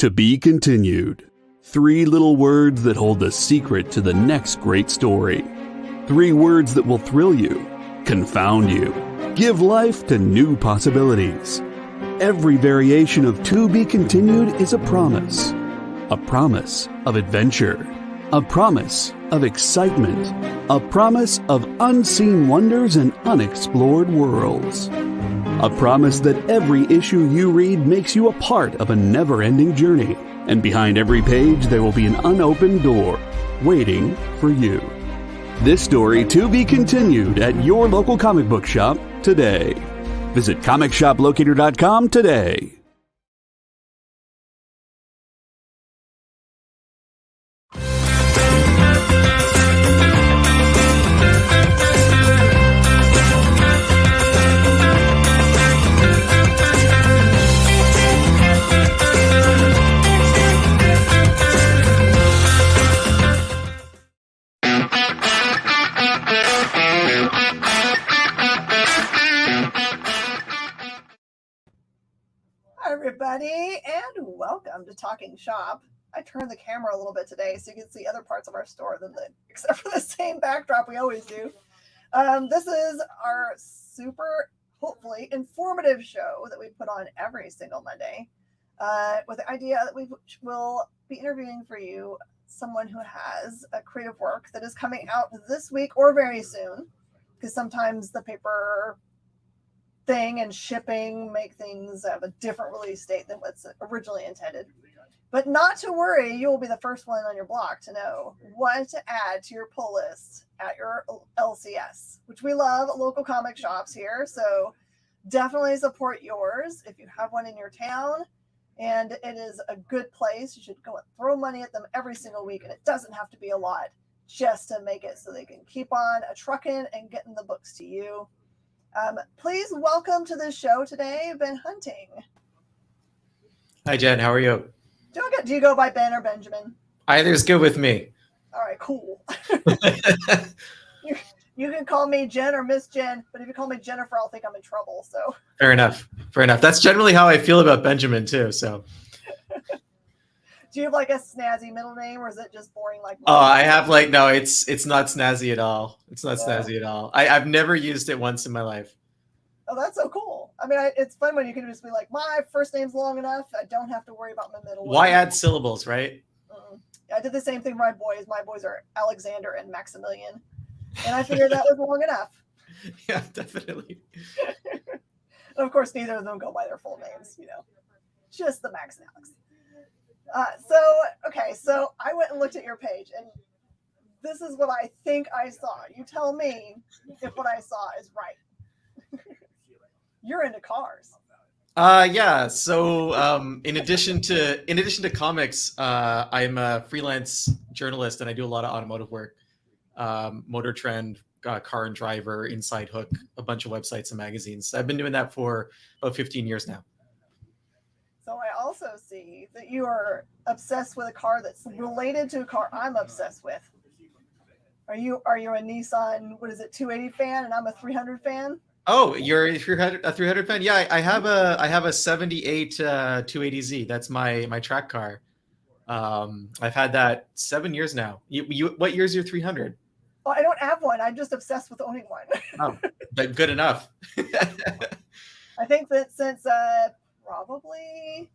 To be continued. 3 little words that hold the secret to the next great story. 3 words that will thrill you, confound you, give life to new possibilities. Every variation of To Be Continued is a promise of adventure, a promise of excitement, a promise of unseen wonders and unexplored worlds. A promise that every issue you read makes you a part of a never-ending journey, and behind every page there will be an unopened door waiting for you. This story to be continued at your local comic book shop today. Visit comicshoplocator.com today. Everybody, and welcome to Talking Shop. I turned the camera a little bit today so you can see other parts of our store except for the same backdrop we always do. This is our super, hopefully, informative show that we put on every single Monday with the idea that we will be interviewing for you someone who has a creative work that is coming out this week or very soon, because sometimes the paper thing and shipping make things have a different release date than what's originally intended. But not to worry, you will be the first one on your block to know what to add to your pull list at your LCS, which we love, local comic shops here. So definitely support yours if you have one in your town, and it is a good place. You should go and throw money at them every single week, and it doesn't have to be a lot just to make it so they can keep on trucking and getting the books to you. Please welcome to the show today, Ben Hunting. Hi, Jen. How are you? Doing good. Do you go by Ben or Benjamin? Either's good with me. All right, cool. You can call me Jen or Miss Jen, but if you call me Jennifer, I'll think I'm in trouble. So Fair enough. Fair enough. That's generally how I feel about Benjamin too. So. Do you have like a snazzy middle name, or is it just boring like? Oh, I have no. It's not snazzy at all. It's not snazzy at all. I've never used it once in my life. Oh, that's so cool. I mean, it's fun when you can just be like, my first name's long enough. I don't have to worry about my middle. Why add syllables, right? I did the same thing for my boys. My boys are Alexander and Maximilian, and I figured that was long enough. Yeah, definitely. And of course, neither of them go by their full names. Just the Max and Alex. So I went and looked at your page, and this is what I think I saw. You tell me if what I saw is right. You're into cars. Yeah. So in addition to comics, I'm a freelance journalist, and I do a lot of automotive work. Motor Trend, Car and Driver, Inside Hook, a bunch of websites and magazines. I've been doing that for about 15 years now. So I also see that you are obsessed with a car that's related to a car I'm obsessed with. Are you a Nissan, 280 fan, and I'm a 300 fan? Oh, you're a 300 fan? Yeah, I have a 78 280Z. That's my track car. I've had that 7 years now. You what year's your 300? Well, I don't have one. I'm just obsessed with owning one. Oh, but good enough. I think that since probably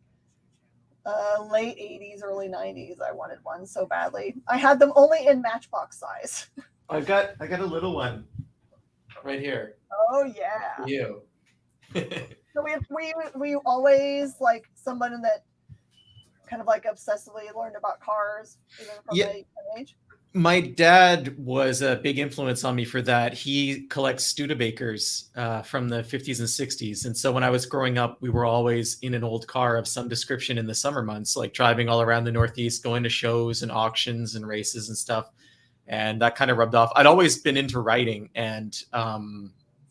late 80s, early 90s, I wanted one so badly. I had them only in Matchbox size. I got a little one right here. Oh yeah. For you. So were you always like someone that kind of like obsessively learned about cars even from a young age? My dad was a big influence on me for that. He collects Studebakers from the 50s and 60s. And so when I was growing up, we were always in an old car of some description in the summer months, like driving all around the Northeast, going to shows and auctions and races and stuff. And that kind of rubbed off. I'd always been into writing, and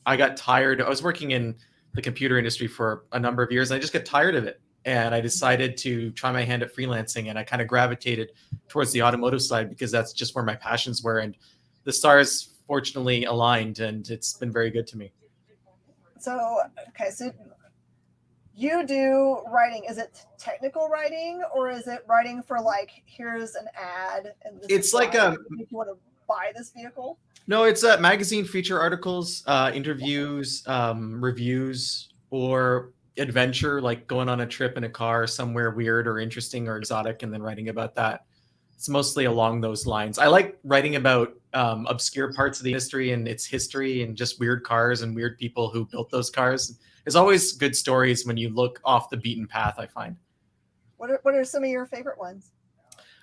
I got tired. I was working in the computer industry for a number of years, and I just got tired of it. And I decided to try my hand at freelancing, and I kind of gravitated towards the automotive side because that's just where my passions were. And the stars fortunately aligned, and it's been very good to me. So You do writing. Is it technical writing, or is it writing for like, here's an ad and this It's like if you want to buy this vehicle? No, it's magazine feature articles, interviews, reviews, or adventure, like going on a trip in a car somewhere weird or interesting or exotic, and then writing about that. It's mostly along those lines. I like writing about obscure parts of the industry and its history, and just weird cars and weird people who built those cars. There's always good stories when you look off the beaten path, I find. What are some of your favorite ones?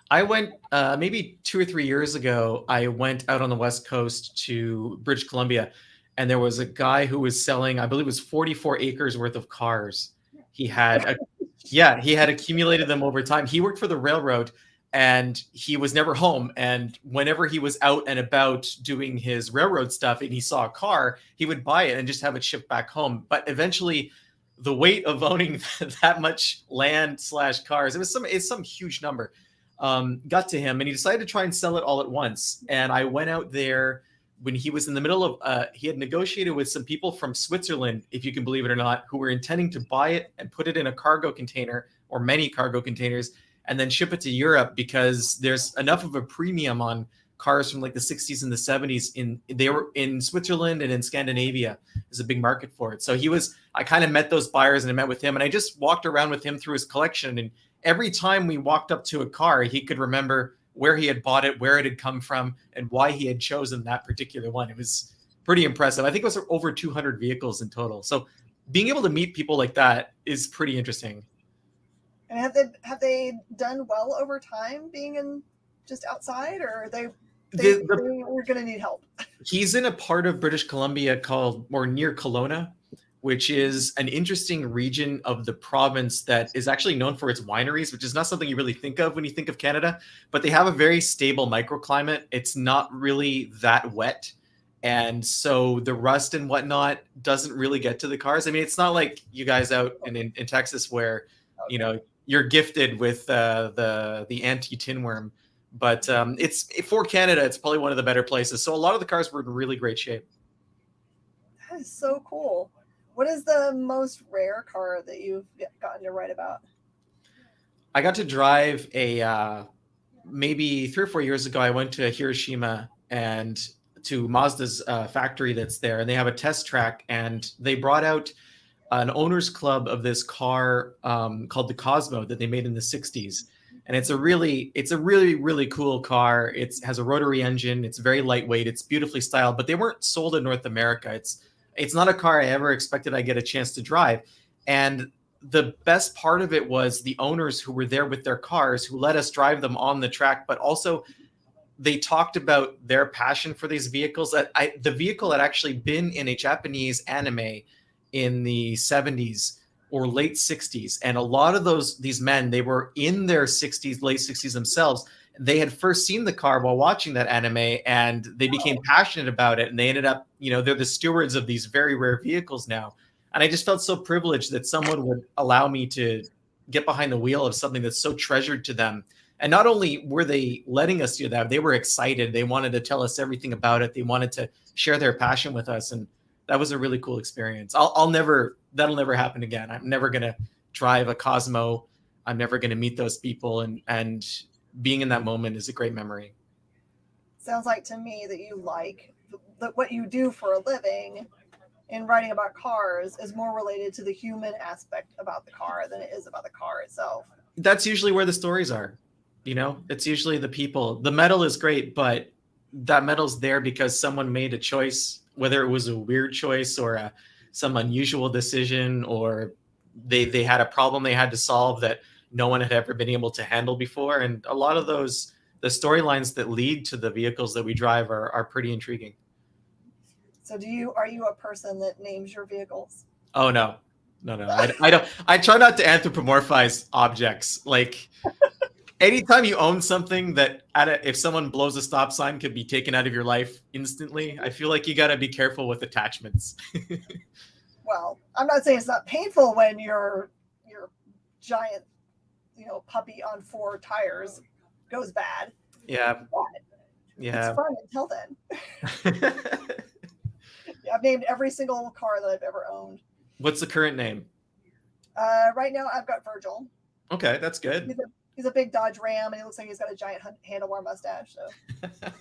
I went maybe 2 or 3 years ago. I went out on the West Coast to British Columbia, and there was a guy who was selling, I believe it was 44 acres worth of cars. He had, he had accumulated them over time. He worked for the railroad, and he was never home. And whenever he was out and about doing his railroad stuff and he saw a car, he would buy it and just have it shipped back home. But eventually, the weight of owning that much land / cars, it's some huge number, got to him, and he decided to try and sell it all at once. And I went out there when he was in the middle of, he had negotiated with some people from Switzerland, if you can believe it or not, who were intending to buy it and put it in a cargo container or many cargo containers and then ship it to Europe, because there's enough of a premium on cars from like the 60s and the 70s. They were in Switzerland and in Scandinavia. There's a big market for it. So I kind of met those buyers, and I met with him, and I just walked around with him through his collection. And every time we walked up to a car, he could remember where he had bought it, where it had come from, and why he had chosen that particular one. It was pretty impressive. I think it was over 200 vehicles in total. So being able to meet people like that is pretty interesting. And have they done well over time being in just outside, or are they we're going to need help? He's in a part of British Columbia called, or near Kelowna, which is an interesting region of the province that is actually known for its wineries, which is not something you really think of when you think of Canada, but they have a very stable microclimate. It's not really that wet. And so the rust and whatnot doesn't really get to the cars. I mean, it's not like you guys out in Texas where, you know, you're gifted with the anti-tin worm. But it's for Canada, it's probably one of the better places. So a lot of the cars were in really great shape. That is so cool. What is the most rare car that you've gotten to write about? I got to drive maybe 3 or 4 years ago. I went to Hiroshima and to Mazda's factory that's there, and they have a test track, and they brought out an owner's club of this car called the Cosmo that they made in the 60s. And it's a really, really cool car. It has a rotary engine. It's very lightweight. It's beautifully styled, but they weren't sold in North America. It's not a car I ever expected I'd get a chance to drive. And the best part of it was the owners who were there with their cars, who let us drive them on the track, but also they talked about their passion for these vehicles. The vehicle had actually been in a Japanese anime in the 70s or late 60s. And a lot of these men, they were in their 60s, late 60s themselves. They had first seen the car while watching that anime, and they became passionate about it. And they ended up, they're the stewards of these very rare vehicles now. And I just felt so privileged that someone would allow me to get behind the wheel of something that's so treasured to them. And not only were they letting us do that, they were excited. They wanted to tell us everything about it. They wanted to share their passion with us. And that was a really cool experience. That'll never happen again. I'm never going to drive a Cosmo. I'm never going to meet those people. And being in that moment is a great memory. Sounds like to me that you like what you do for a living in writing about cars is more related to the human aspect about the car than it is about the car itself. That's usually where the stories are. It's usually the people. The metal is great, but that metal's there because someone made a choice, whether it was a weird choice or some unusual decision, or they had a problem they had to solve that no one had ever been able to handle before. And a lot of the storylines that lead to the vehicles that we drive are pretty intriguing. So are you a person that names your vehicles? Oh, no. I don't. I try not to anthropomorphize objects. Like anytime you own something that if someone blows a stop sign could be taken out of your life instantly, I feel like you got to be careful with attachments. Well, I'm not saying it's not painful when your giant, puppy on 4 tires goes bad. Yeah. It's fun until then. I've named every single car that I've ever owned. What's the current name? Right now, I've got Virgil. Okay, that's good. He's a big Dodge Ram, and he looks like he's got a giant handlebar mustache. So,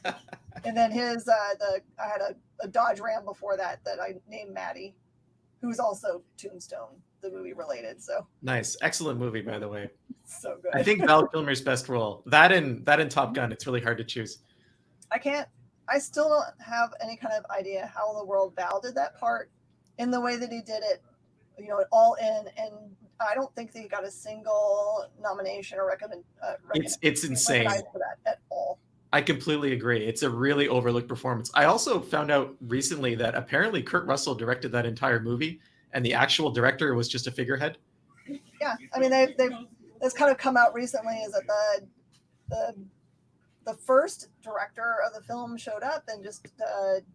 and then I had a Dodge Ram before that I named Maddie, who's also Tombstone, the movie related. So nice, excellent movie, by the way. So good. I think Val Kilmer's best role. That and Top Gun. It's really hard to choose. I still don't have any kind of idea how in the world Val did that part in the way that he did it, all in. And I don't think that he got a single nomination or it's insane for that at all. I completely agree. It's a really overlooked performance. I also found out recently that apparently Kurt Russell directed that entire movie, and the actual director was just a figurehead. Yeah, I mean, that's kind of come out recently. Is that the first director of the film showed up and just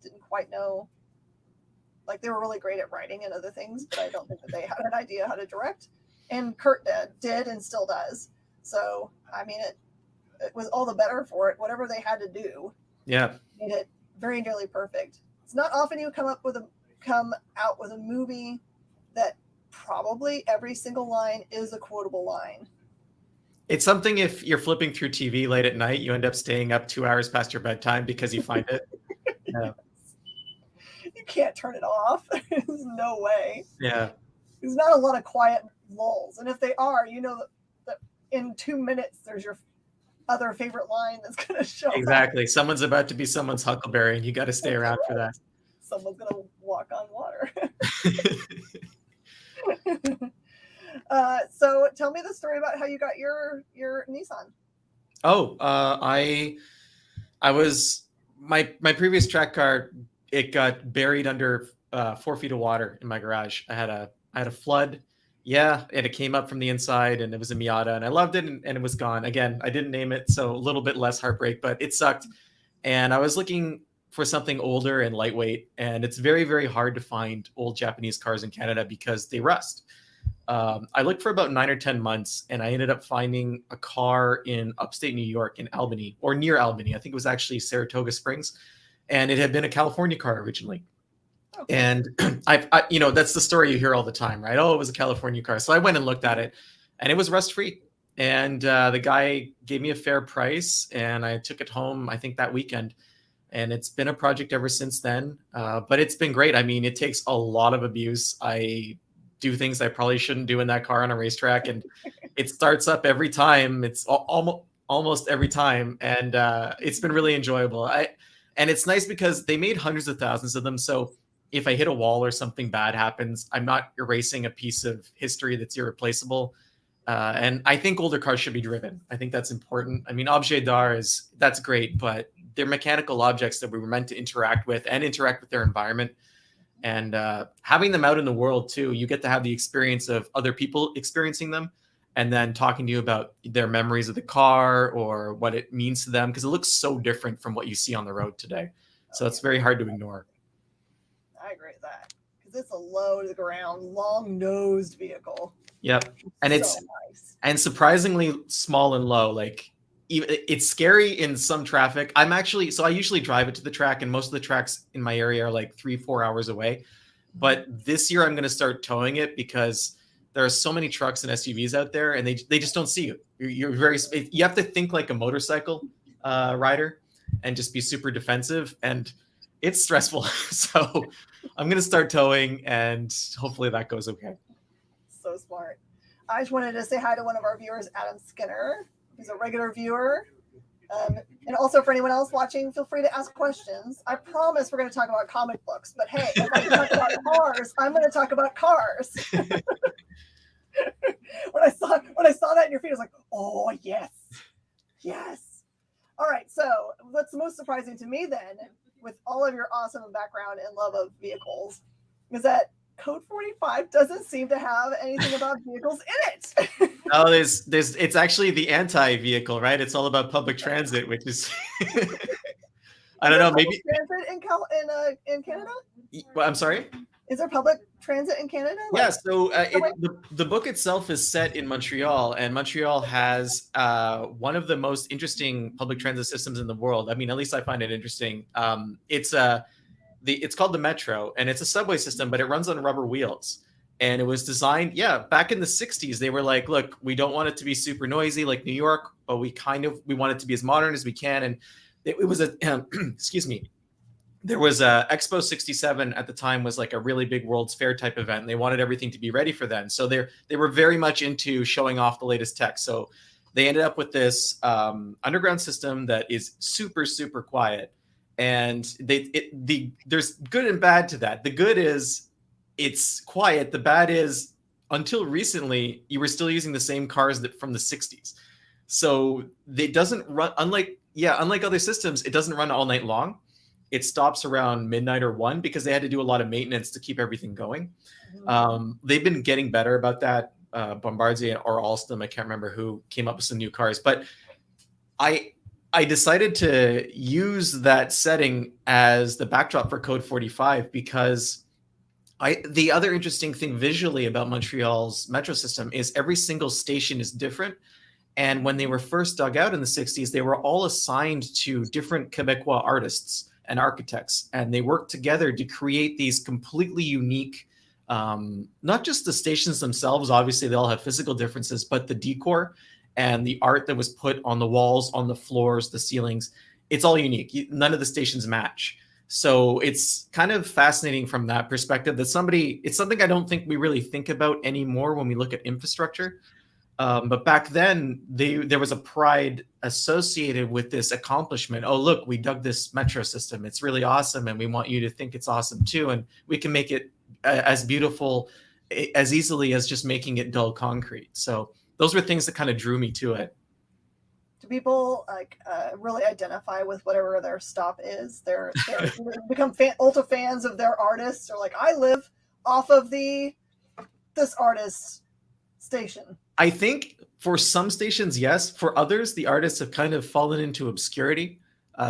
didn't quite know. Like, they were really great at writing and other things, but I don't think that they had an idea how to direct. And Kurt did and still does. So, I mean, it was all the better for it. Whatever they had to do, made it very nearly perfect. It's not often you come out with a movie that probably every single line is a quotable line. It's something if you're flipping through TV late at night, you end up staying up 2 hours past your bedtime because you find it. Yeah. You can't turn it off. There's no way. Yeah. There's not a lot of quiet lulls. And if they are, that in 2 minutes, there's your other favorite line that's going to show Exactly. Up. Someone's about to be someone's Huckleberry, and you got to stay around for that. Someone's going to walk on water. So tell me the story about how you got your Nissan. Oh, I was my previous track car. It got buried under 4 feet of water in my garage. I had a flood. Yeah, and it came up from the inside, and it was a Miata, and I loved it, and it was gone. Again, I didn't name it, so a little bit less heartbreak, but it sucked. And I was looking for something older and lightweight, and it's very, very hard to find old Japanese cars in Canada because they rust. I looked for about 9 or 10 months, and I ended up finding a car in upstate New York in Albany, or near Albany. I think it was actually Saratoga Springs, and it had been a California car originally. Okay. And I that's the story you hear all the time, right? Oh, it was a California car. So I went and looked at it, and it was rust-free. And the guy gave me a fair price, and I took it home, I think, that weekend. And it's been a project ever since then. But it's been great. I mean, it takes a lot of abuse. I do things I probably shouldn't do in that car on a racetrack, and it starts up every time. It's almost every time, and it's been really enjoyable. And it's nice because they made hundreds of thousands of them. So if I hit a wall or something bad happens, I'm not erasing a piece of history that's irreplaceable. And I think older cars should be driven. I think that's important. I mean, objet d'art that's great, but they're mechanical objects that we were meant to interact with their environment. And having them out in the world too, you get to have the experience of other people experiencing them and then talking to you about their memories of the car or what it means to them, because it looks so different from what you see on the road today. So it's very hard to ignore. I agree with that, because it's a low to the ground, long-nosed vehicle. Yep. And it's so nice. And surprisingly small and low. Like, it's scary in some traffic. I usually drive it to the track, and most of the tracks in my area are like 3-4 hours away. But this year I'm going to start towing it because there are so many trucks and SUVs out there, and they just don't see you. You have to think like a motorcycle rider and just be super defensive, and it's stressful. So I'm going to start towing, and hopefully that goes okay. So smart. I just wanted to say hi to one of our viewers, Adam Skinner. He's a regular viewer. And also for anyone else watching, feel free to ask questions. I promise we're going to talk about comic books, but hey, if I talk about cars, I'm going to talk about cars. When I saw that in your feed, I was like, oh, yes. Yes. All right. So what's most surprising to me then, with all of your awesome background and love of vehicles, is that Code 45 doesn't seem to have anything about vehicles in it. Oh, it's actually the anti-vehicle, right? It's all about public transit, which is I don't know, maybe transit in Canada? Well, I'm sorry? Is there public transit in Canada? Yeah, so the book itself is set in Montreal, and Montreal has one of the most interesting public transit systems in the world. I mean, at least I find it interesting. It's called the Metro, and it's a subway system, but it runs on rubber wheels. And it was designed, back in the 60s. They were like, look, we don't want it to be super noisy like New York, but we want it to be as modern as we can. And it was a, excuse me, there was a Expo 67 at the time, was like a really big World's Fair type event. And they wanted everything to be ready for then. So they were very much into showing off the latest tech. So they ended up with this underground system that is super, super quiet. And there's good and bad to that. The good is it's quiet. The bad is, until recently, you were still using the same cars from the 60s. So it doesn't run, unlike other systems, it doesn't run all night long. It stops around midnight or 1 because they had to do a lot of maintenance to keep everything going. They've been getting better about that. Bombardier or Alstom, I can't remember who came up with some new cars, but I decided to use that setting as the backdrop for Code 45 because the other interesting thing visually about Montreal's metro system is every single station is different. And when they were first dug out in the 60s, they were all assigned to different Quebecois artists and architects. And they worked together to create these completely unique, not just the stations themselves, obviously they all have physical differences, but the decor and the art that was put on the walls, on the floors, the ceilings, it's all unique. None of the stations match. So it's kind of fascinating from that perspective that it's something I don't think we really think about anymore when we look at infrastructure. But back then, there was a pride associated with this accomplishment. Oh, look, we dug this metro system. It's really awesome. And we want you to think it's awesome too. And we can make it as beautiful as easily as just making it dull concrete. So those were things that kind of drew me to it. Do people really identify with whatever their stop is? They're become ultra fans of their artists, or like, I live off of this artist's station. I think for some stations, yes. For others, the artists have kind of fallen into obscurity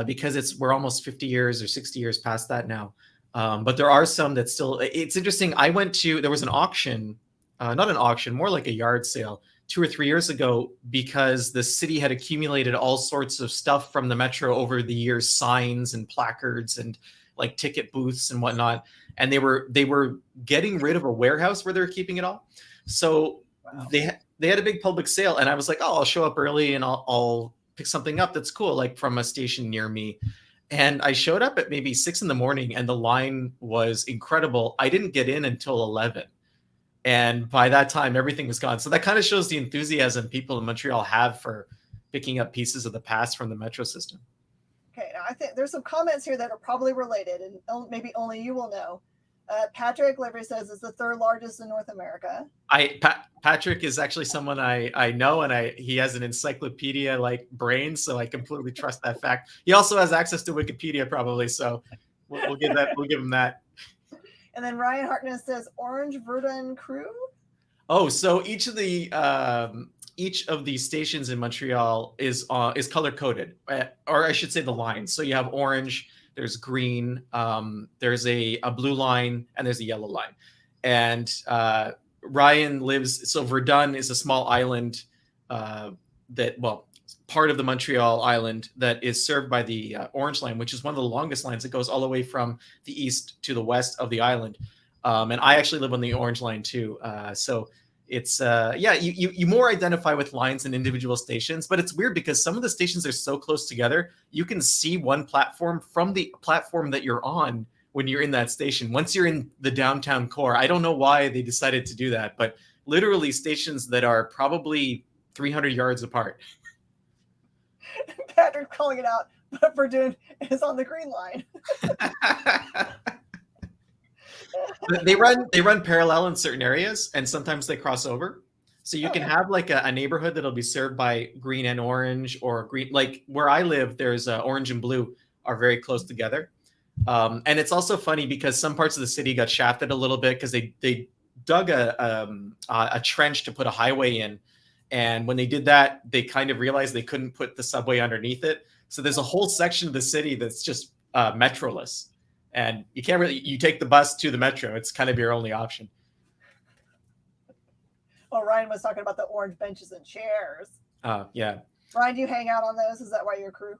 because we're almost 50 years or 60 years past that now. But there are some that still. It's interesting. There was an auction, not an auction, more like a yard sale 2 or 3 years ago, because the city had accumulated all sorts of stuff from the metro over the years, signs and placards and like ticket booths and whatnot. And they were getting rid of a warehouse where they were keeping it all. So they had a big public sale, and I was like, oh, I'll show up early and I'll pick something up that's cool, like from a station near me. And I showed up at maybe 6 a.m, and the line was incredible. I didn't get in until 11. And by that time, everything was gone. So that kind of shows the enthusiasm people in Montreal have for picking up pieces of the past from the metro system. Okay, now I think there's some comments here that are probably related, and maybe only you will know. Patrick Livery says it's the 3rd largest in North America. Patrick is actually someone I know, and he has an encyclopedia like brain, so I completely trust that fact. He also has access to Wikipedia, probably, so we'll give him that. And then Ryan Hartness says Orange Verdun Crew. Oh, so each of the stations in Montreal is color coded, or I should say the lines. So you have orange, there's green, there's a blue line, and there's a yellow line. And so Verdun is a small island part of the Montreal island that is served by the Orange Line, which is one of the longest lines. It goes all the way from the east to the west of the island. And I actually live on the Orange Line too. So it's, you more identify with lines than individual stations, but it's weird because some of the stations are so close together. You can see one platform from the platform that you're on when you're in that station. Once you're in the downtown core, I don't know why they decided to do that, but literally stations that are probably 300 yards apart. Patrick calling it out, but Verdun is on the green line. They run parallel in certain areas, and sometimes they cross over. So you can have like a neighborhood that'll be served by green and orange, or green. Like where I live, there's orange and blue are very close together. And it's also funny because some parts of the city got shafted a little bit because they dug a trench to put a highway in. And when they did that, they kind of realized they couldn't put the subway underneath it. So there's a whole section of the city that's just metroless. And you take the bus to the metro. It's kind of your only option. Well, Ryan was talking about the orange benches and chairs. Yeah. Ryan, do you hang out on those? Is that why you're a crew?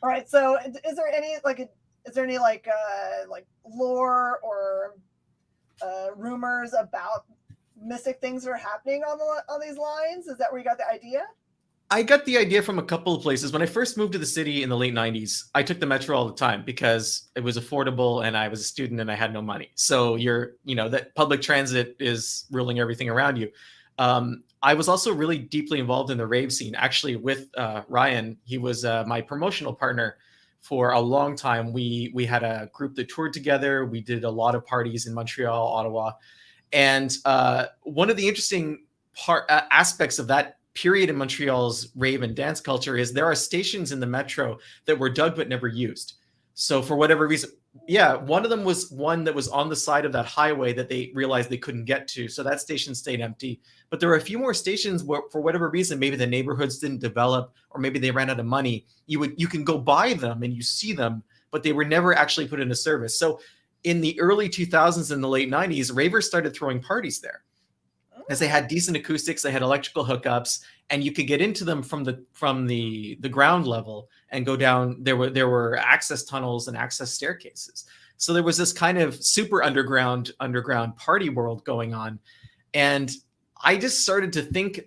All right. So is is there any like lore or rumors about mystic things that are happening on these lines? Is that where you got the idea? I got the idea from a couple of places. When I first moved to the city in the late 90s, I took the metro all the time because it was affordable and I was a student and I had no money. So that public transit is ruling everything around you. I was also really deeply involved in the rave scene, actually with Ryan. He was my promotional partner for a long time. We had a group that toured together. We did a lot of parties in Montreal, Ottawa. And one of the interesting aspects of that period in Montreal's rave and dance culture is there are stations in the metro that were dug but never used. So for whatever reason, one of them was one that was on the side of that highway that they realized they couldn't get to. So that station stayed empty. But there were a few more stations where, for whatever reason, maybe the neighborhoods didn't develop or maybe they ran out of money. You can go by them and you see them, but they were never actually put into service. So in the early 2000s and the late 90s, ravers started throwing parties there. As they had decent acoustics, they had electrical hookups, and you could get into them from the ground level and go down. There were access tunnels and access staircases. So there was this kind of super underground party world going on. And I just started to think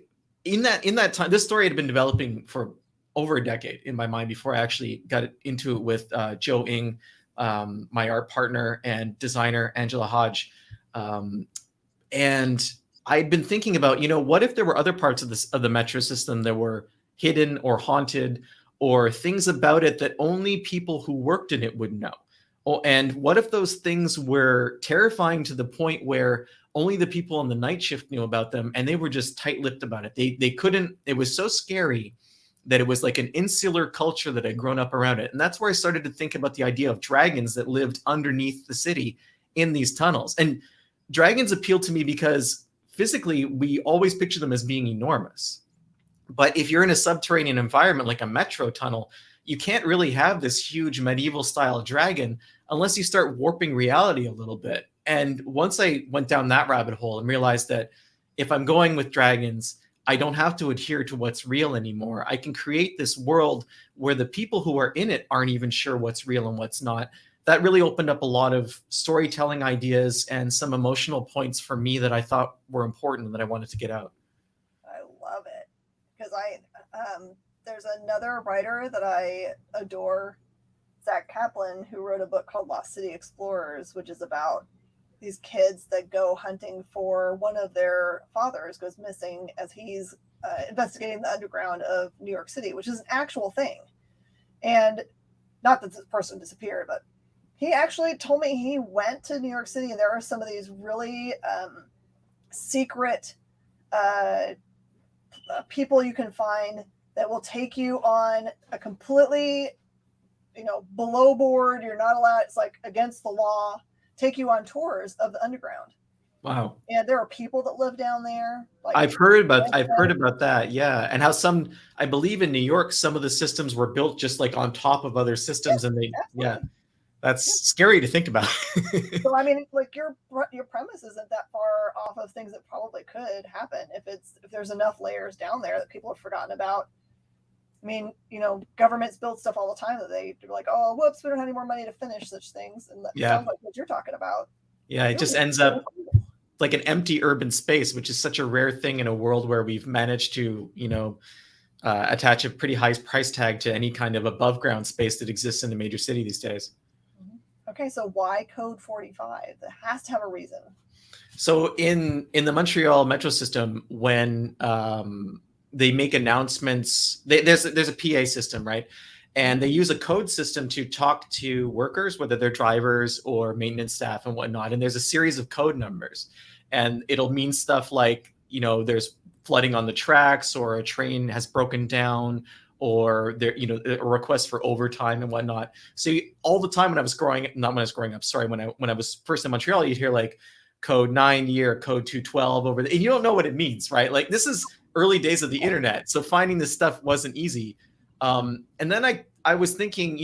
in that time, this story had been developing for over a decade in my mind before I actually got into it with Joe Ng, my art partner and designer, Angela Hodge. And I'd been thinking about, what if there were other parts of the metro system that were hidden or haunted, or things about it that only people who worked in it would know? Oh, and what if those things were terrifying to the point where only the people on the night shift knew about them, and they were just tight-lipped about it? They couldn't. It was so scary that it was like an insular culture that had grown up around it. And that's where I started to think about the idea of dragons that lived underneath the city in these tunnels. And dragons appealed to me because physically, we always picture them as being enormous. But if you're in a subterranean environment like a metro tunnel, you can't really have this huge medieval style dragon unless you start warping reality a little bit. And once I went down that rabbit hole and realized that if I'm going with dragons, I don't have to adhere to what's real anymore. I can create this world where the people who are in it aren't even sure what's real and what's not. That really opened up a lot of storytelling ideas and some emotional points for me that I thought were important and that I wanted to get out. I love it because there's another writer that I adore, Zach Kaplan, who wrote a book called Lost City Explorers, which is about these kids that go hunting for one of their fathers goes missing as he's investigating the underground of New York City, which is an actual thing. And not that this person disappeared, but he actually told me he went to New York City and there are some of these really secret people you can find that will take you on a completely, below board. You're not allowed. It's like against the law. Take you on tours of the underground. Wow. And there are people that live down there. Like I've heard about that. Yeah. And how I believe in New York, some of the systems were built just like on top of other systems. That's scary to think about. So, I mean, like your premise isn't that far off of things that probably could happen if there's enough layers down there that people have forgotten about. I mean, governments build stuff all the time that they're like, oh, whoops, we don't have any more money to finish such things. And that sounds like what you're talking about. Yeah, it just ends up like an empty urban space, which is such a rare thing in a world where we've managed to, attach a pretty high price tag to any kind of above ground space that exists in a major city these days. Okay, so why Code 45? That has to have a reason. So in the Montreal metro system, when they make announcements, there's a PA system, right? And they use a code system to talk to workers, whether they're drivers or maintenance staff and whatnot. And there's a series of code numbers. And it'll mean stuff like, there's flooding on the tracks, or a train has broken down, or there, a request for overtime and whatnot. So all the time when I was growing up, when I was first in Montreal, you'd hear like code 90 or code 212 over there, and you don't know what it means, right? Like this is early days of the internet. So finding this stuff wasn't easy. And then I was thinking,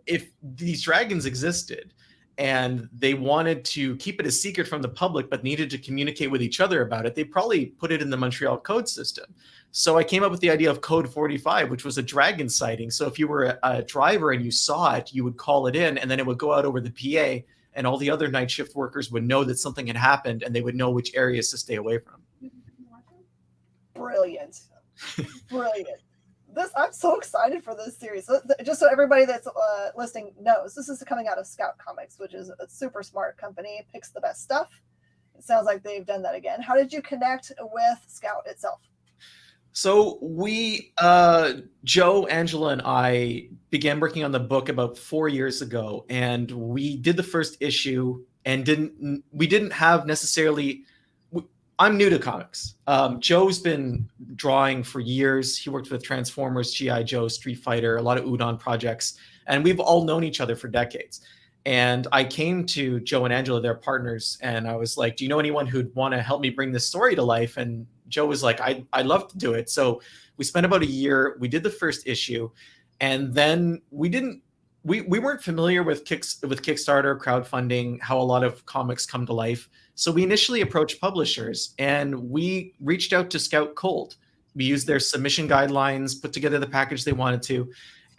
if these dragons existed and they wanted to keep it a secret from the public, but needed to communicate with each other about it, they probably put it in the Montreal code system. So I came up with the idea of Code 45, which was a dragon sighting. So if you were a driver and you saw it, you would call it in, and then it would go out over the PA, and all the other night shift workers would know that something had happened, and they would know which areas to stay away from. Brilliant. Brilliant. I'm so excited for this series. So, just so everybody that's listening knows, this is coming out of Scout Comics, which is a super smart company, picks the best stuff. It sounds like they've done that again. How did you connect with Scout itself? So we, Joe, Angela, and I began working on the book about 4 years ago, and we did the first issue, and we didn't have necessarily. I'm new to comics. Joe's been drawing for years. He worked with Transformers, G.I. Joe, Street Fighter, a lot of Udon projects, and we've all known each other for decades. And I came to Joe and Angela, their partners, and I was like, do you know anyone who'd want to help me bring this story to life? And Joe was like, I'd love to do it. So we spent about a year. We did the first issue, and then we weren't familiar with Kickstarter, crowdfunding, how a lot of comics come to life. So we initially approached publishers, and we reached out to Scout cold. We used their submission guidelines, put together the package they wanted to.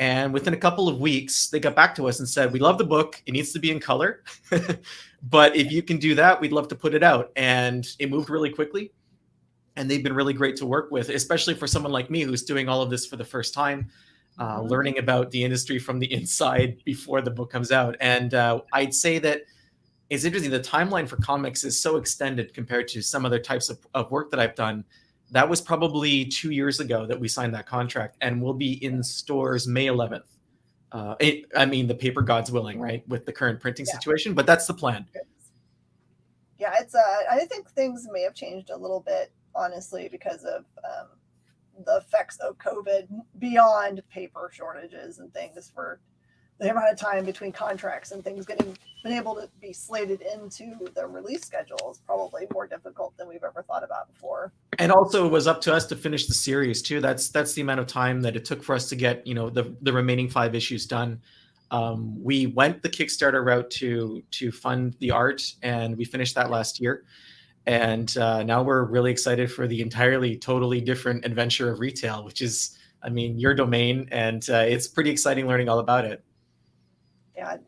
And within a couple of weeks, they got back to us and said, we love the book. It needs to be in color. But if you can do that, we'd love to put it out. And it moved really quickly. And they've been really great to work with, especially for someone like me who's doing all of this for the first time, learning about the industry from the inside before the book comes out. And I'd say that it's interesting. The timeline for comics is so extended compared to some other types of work that I've done. That was probably 2 years ago that we signed that contract, and we'll be in stores May 11th. The paper gods willing, right, with the current printing situation, but that's the plan. Yeah, it's I think things may have changed a little bit, honestly, because of the effects of COVID beyond paper shortages and things. For the amount of time between contracts and things been able to be slated into the release schedule is probably more difficult than we've ever thought about before. And also it was up to us to finish the series too. That's the amount of time that it took for us to get, the remaining 5 issues done. We went the Kickstarter route to fund the art, and we finished that last year. And now we're really excited for the totally different adventure of retail, which is, your domain. And it's pretty exciting learning all about it. Yeah,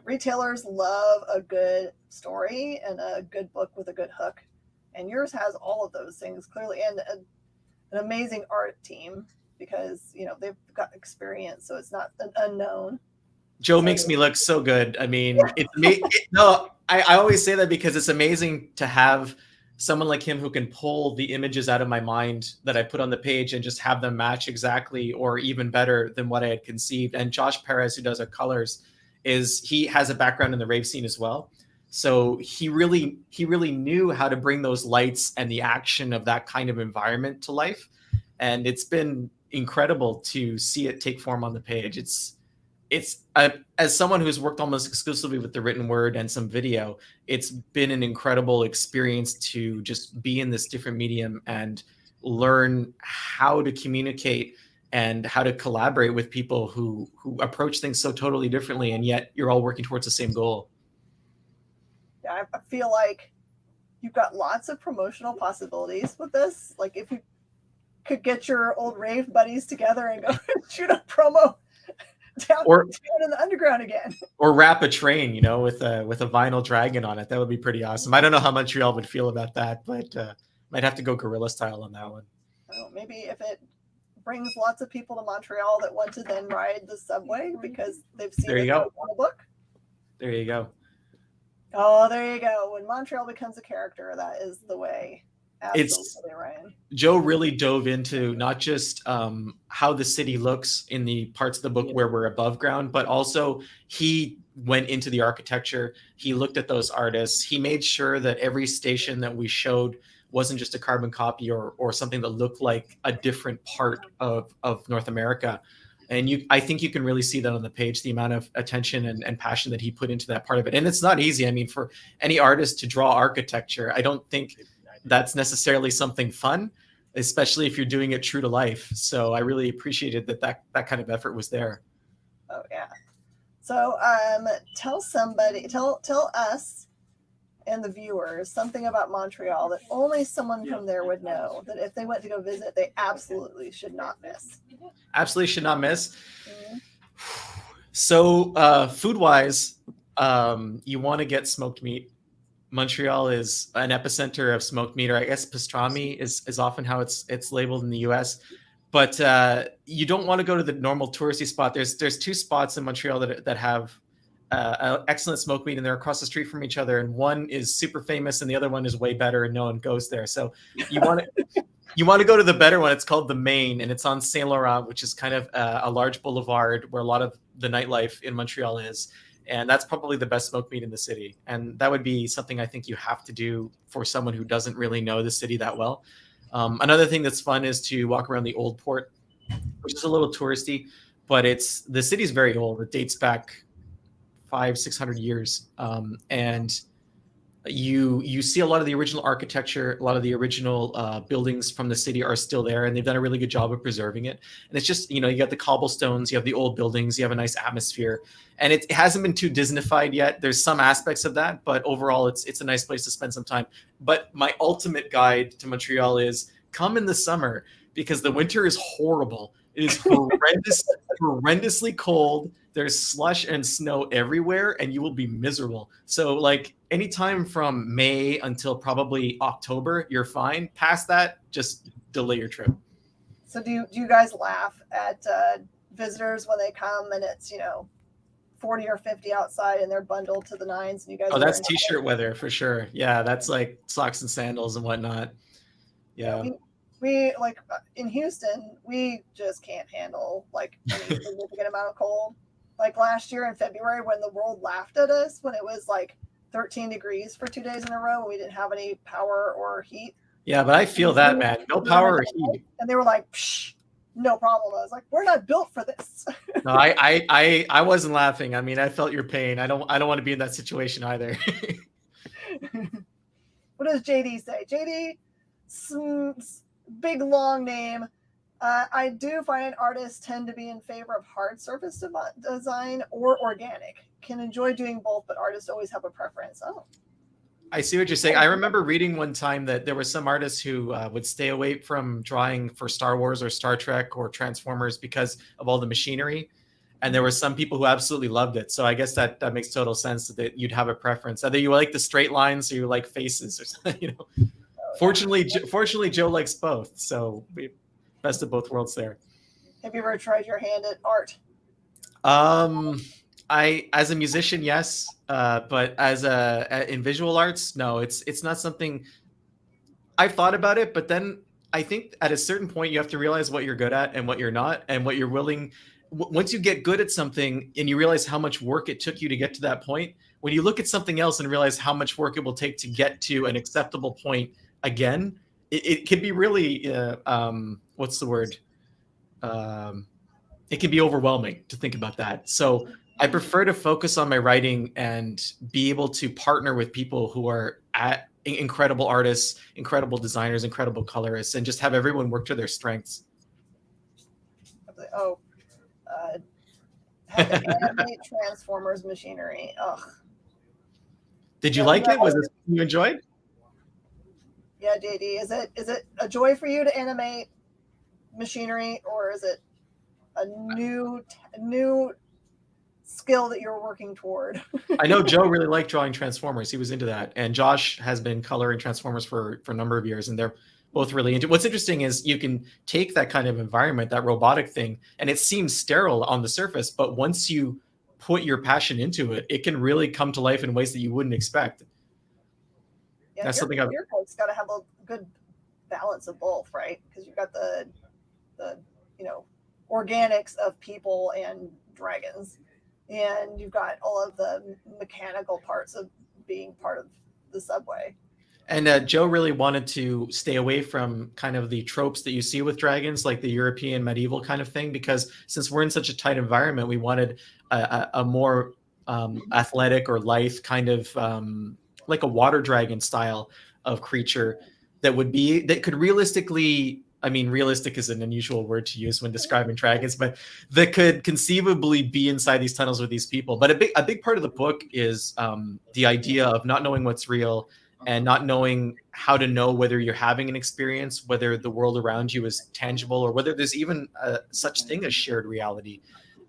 retailers love a good story and a good book with a good hook, and yours has all of those things clearly, and an amazing art team, because they've got experience, so it's not an unknown. Joe makes me look so good. I always say that because it's amazing to have someone like him who can pull the images out of my mind that I put on the page and just have them match exactly or even better than what I had conceived. And Josh Perez, who does our colors, he has a background in the rave scene as well. So he really knew how to bring those lights and the action of that kind of environment to life. And it's been incredible to see it take form on the page. As someone who's worked almost exclusively with the written word and some video, it's been an incredible experience to just be in this different medium and learn how to communicate and how to collaborate with people who approach things so totally differently, and yet you're all working towards the same goal. Yeah, I feel like you've got lots of promotional possibilities with this. Like, if you could get your old rave buddies together and go shoot a promo down in the underground again, or wrap a train, with a vinyl dragon on it. That would be pretty awesome. I don't know how Montreal would feel about that, but might have to go guerrilla style on that one. Oh, maybe if it brings lots of people to Montreal that want to then ride the subway because they've seen it on a book. There you go. Oh, there you go. When Montreal becomes a character, that is the way. Absolutely, Ryan. Joe really dove into not just how the city looks in the parts of the book where we're above ground, but also he went into the architecture. He looked at those artists. He made sure that every station that we showed wasn't just a carbon copy or something that looked like a different part of North America. And I think you can really see that on the page, the amount of attention and passion that he put into that part of it. And it's not easy. For any artist to draw architecture, I don't think that's necessarily something fun, especially if you're doing it true to life. So I really appreciated that kind of effort was there. Oh, yeah. So tell us and the viewers something about Montreal that only someone from there would know, that if they went to go visit, they absolutely should not miss. Absolutely should not miss. Mhm. So food wise, you want to get smoked meat. Montreal is an epicenter of smoked meat, or I guess pastrami is often how it's labeled in the US. But you don't want to go to the normal touristy spot. There's two spots in Montreal that have excellent smoked meat, and they're across the street from each other. And one is super famous, and the other one is way better, and no one goes there. So you want to go to the better one. It's called the Main, and it's on Saint Laurent, which is kind of a large boulevard where a lot of the nightlife in Montreal is. And that's probably the best smoked meat in the city. And that would be something I think you have to do for someone who doesn't really know the city that well. Another thing that's fun is to walk around the Old Port, which is a little touristy, but the city's very old. It dates back 500-600 years. And you see a lot of the original architecture, a lot of the original buildings from the city are still there, and they've done a really good job of preserving it. And it's just, you got the cobblestones, you have the old buildings, you have a nice atmosphere, and it hasn't been too Disneyfied yet. There's some aspects of that, but overall it's a nice place to spend some time. But my ultimate guide to Montreal is come in the summer, because the winter is horrible. It is horrendously cold. There's slush and snow everywhere, and you will be miserable. So like anytime from May until probably October, you're fine. Past that, just delay your trip. So do you guys laugh at visitors when they come and it's 40 or 50 outside and they're bundled to the nines, and you guys? Oh, that's t-shirt weather for sure. Yeah, that's like socks and sandals and whatnot. Yeah. We like in Houston, we just can't handle like any significant amount of cold. Like last year in February, when the world laughed at us when it was like 13 degrees for 2 days in a row and we didn't have any power or heat. Yeah, but I feel that, man. No power or heat. And they were like, psh, no problem. I was like, we're not built for this. No, I wasn't laughing. I mean, I felt your pain. I don't want to be in that situation either. What does JD say? JD, big long name. I do find artists tend to be in favor of hard surface design or organic. Can enjoy doing both, but artists always have a preference. Oh, I see what you're saying. I remember reading one time that there were some artists who would stay away from drawing for Star Wars or Star Trek or Transformers because of all the machinery. And there were some people who absolutely loved it. So I guess that makes total sense that you'd have a preference. Either you like the straight lines or you like faces or something, Fortunately, Joe likes both. So best of both worlds there. Have you ever tried your hand at art? As a musician, yes, but in visual arts, no. It's not something I've thought about it, but then I think at a certain point you have to realize what you're good at and what you're not, and what you're willing. Once you get good at something and you realize how much work it took you to get to that point, when you look at something else and realize how much work it will take to get to an acceptable point again, it can be really what's the word? It can be overwhelming to think about that. So I prefer to focus on my writing and be able to partner with people who are incredible artists, incredible designers, incredible colorists, and just have everyone work to their strengths. Oh, had to animate Transformers machinery. Ugh. Did you like it? Was it something you enjoyed? Yeah, JD, is it a joy for you to animate machinery, or is it a new skill that you're working toward? I know Joe really liked drawing Transformers. He was into that. And Josh has been coloring Transformers for a number of years, and they're both really into it. What's interesting is you can take that kind of environment, that robotic thing, and it seems sterile on the surface, but once you put your passion into it, it can really come to life in ways that you wouldn't expect. Yeah, that's something I've got to have a good balance of both, right? Because you've got the organics of people and dragons, and you've got all of the mechanical parts of being part of the subway. And Joe really wanted to stay away from kind of the tropes that you see with dragons, like the European medieval kind of thing, because since we're in such a tight environment, we wanted a more athletic or lithe kind of like a water dragon style of creature that could realistically I mean, realistic is an unusual word to use when describing dragons, but that could conceivably be inside these tunnels with these people. But a big part of the book is the idea of not knowing what's real and not knowing how to know whether you're having an experience, whether the world around you is tangible, or whether there's even such thing as shared reality.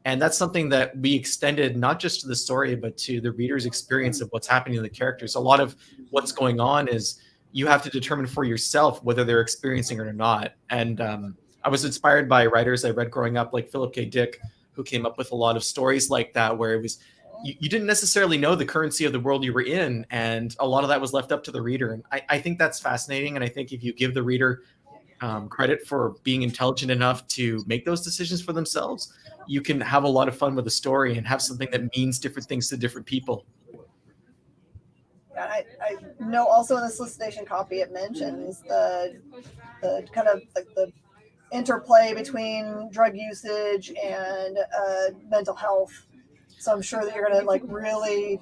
And that's something that we extended not just to the story, but to the reader's experience of what's happening to the characters. A lot of what's going on is you have to determine for yourself whether they're experiencing it or not. And I was inspired by writers I read growing up, like Philip K. Dick, who came up with a lot of stories like that, where it was you didn't necessarily know the currency of the world you were in, and a lot of that was left up to the reader. And I think that's fascinating. And I think if you give the reader credit for being intelligent enough to make those decisions for themselves, you can have a lot of fun with the story and have something that means different things to different people. Yeah, I know also in the solicitation copy it mentions the kind of like the interplay between drug usage and mental health. So I'm sure that you're going to like really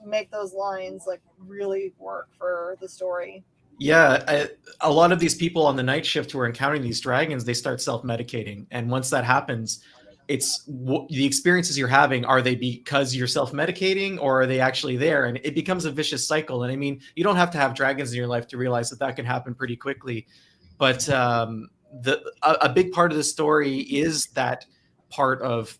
make those lines like really work for the story. Yeah, a lot of these people on the night shift who are encountering these dragons, they start self-medicating. And once that happens, it's the experiences you're having, are they because you're self-medicating, or are they actually there? And it becomes a vicious cycle. And I mean, you don't have to have dragons in your life to realize that that can happen pretty quickly. But a big part of the story is that part of,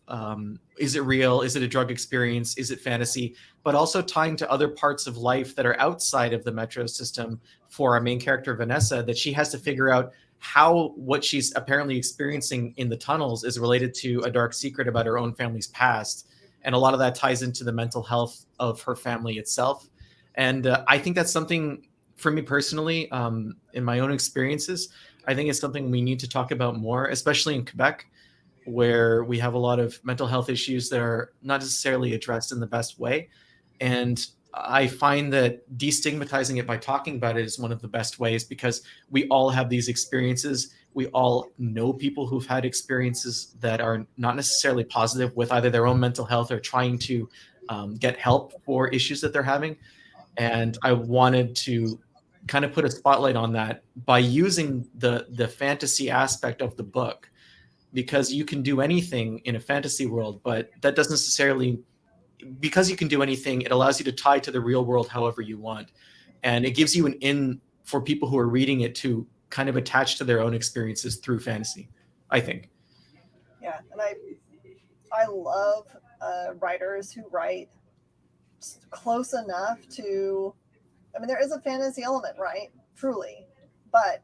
is it real? Is it a drug experience? Is it fantasy? But also tying to other parts of life that are outside of the metro system for our main character, Vanessa, that she has to figure out how what she's apparently experiencing in the tunnels is related to a dark secret about her own family's past. And a lot of that ties into the mental health of her family itself. And I think that's something, for me personally, in my own experiences, I think it's something we need to talk about more, especially in Quebec, where we have a lot of mental health issues that are not necessarily addressed in the best way. And I find that destigmatizing it by talking about it is one of the best ways, because we all have these experiences. We all know people who've had experiences that are not necessarily positive with either their own mental health or trying to get help for issues that they're having. And I wanted to kind of put a spotlight on that by using the fantasy aspect of the book, because you can do anything in a fantasy world, but that doesn't necessarily, because you can do anything, it allows you to tie to the real world however you want. And it gives you an in for people who are reading it to kind of attach to their own experiences through fantasy, I think. Yeah, and I love writers who write close enough to, I mean, there is a fantasy element, right? Truly. But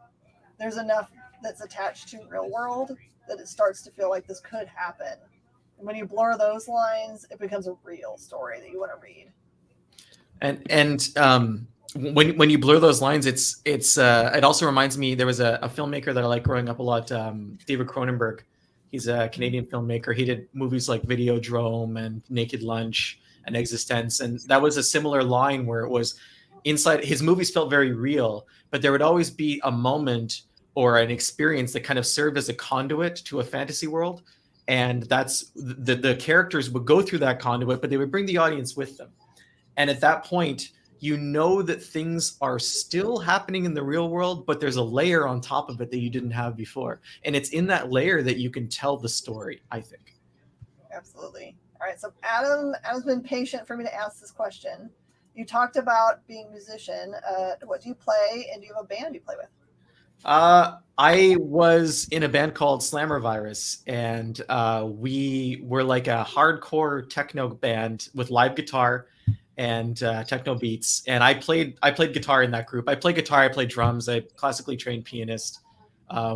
there's enough that's attached to real world that it starts to feel like this could happen. And when you blur those lines, it becomes a real story that you want to read. And when you blur those lines, it also reminds me, there was a filmmaker that I liked growing up a lot, David Cronenberg. He's a Canadian filmmaker. He did movies like Videodrome and Naked Lunch and Existence, and that was a similar line where it was inside. His movies felt very real, but there would always be a moment or an experience that kind of served as a conduit to a fantasy world. And that's the characters would go through that conduit, but they would bring the audience with them. And at that point, you know that things are still happening in the real world, but there's a layer on top of it that you didn't have before. And it's in that layer that you can tell the story, I think. Absolutely. All right. So Adam's been patient for me to ask this question. You talked about being a musician. What do you play, and do you have a band you play with? I was in a band called Slammer Virus, and we were like a hardcore techno band with live guitar and techno beats. And I played guitar in that group. I play guitar, I play drums, I classically trained pianist.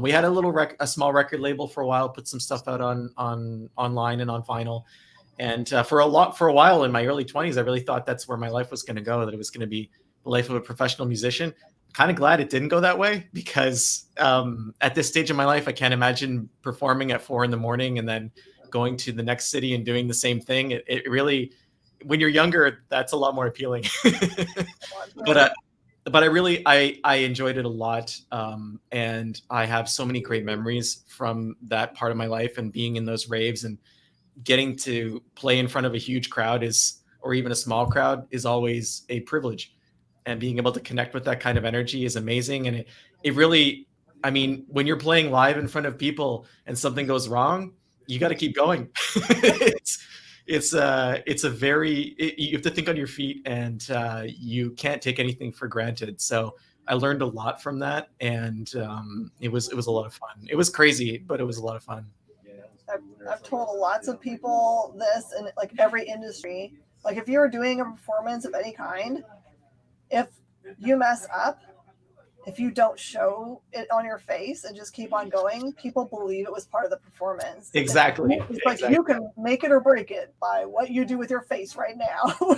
We had a small record label for a while, put some stuff out on online and on vinyl. And for a while in my early 20s, I really thought that's where my life was going to go, that it was going to be the life of a professional musician. Kind of glad it didn't go that way, because at this stage of my life, I can't imagine performing at 4 a.m. and then going to the next city and doing the same thing. It really, when you're younger, that's a lot more appealing. But I enjoyed it a lot, and I have so many great memories from that part of my life, and being in those raves and getting to play in front of a huge crowd or even a small crowd is always a privilege. And being able to connect with that kind of energy is amazing. And it really, I mean, when you're playing live in front of people and something goes wrong, you got to keep going. it's a very you have to think on your feet, and you can't take anything for granted. So I learned a lot from that, and it was a lot of fun. It was crazy, but it was a lot of fun. I've told lots of people this in like every industry. Like if you're doing a performance of any kind, if you mess up, if you don't show it on your face and just keep on going, people believe it was part of the performance. Exactly. It's like you can make it or break it by what you do with your face right now.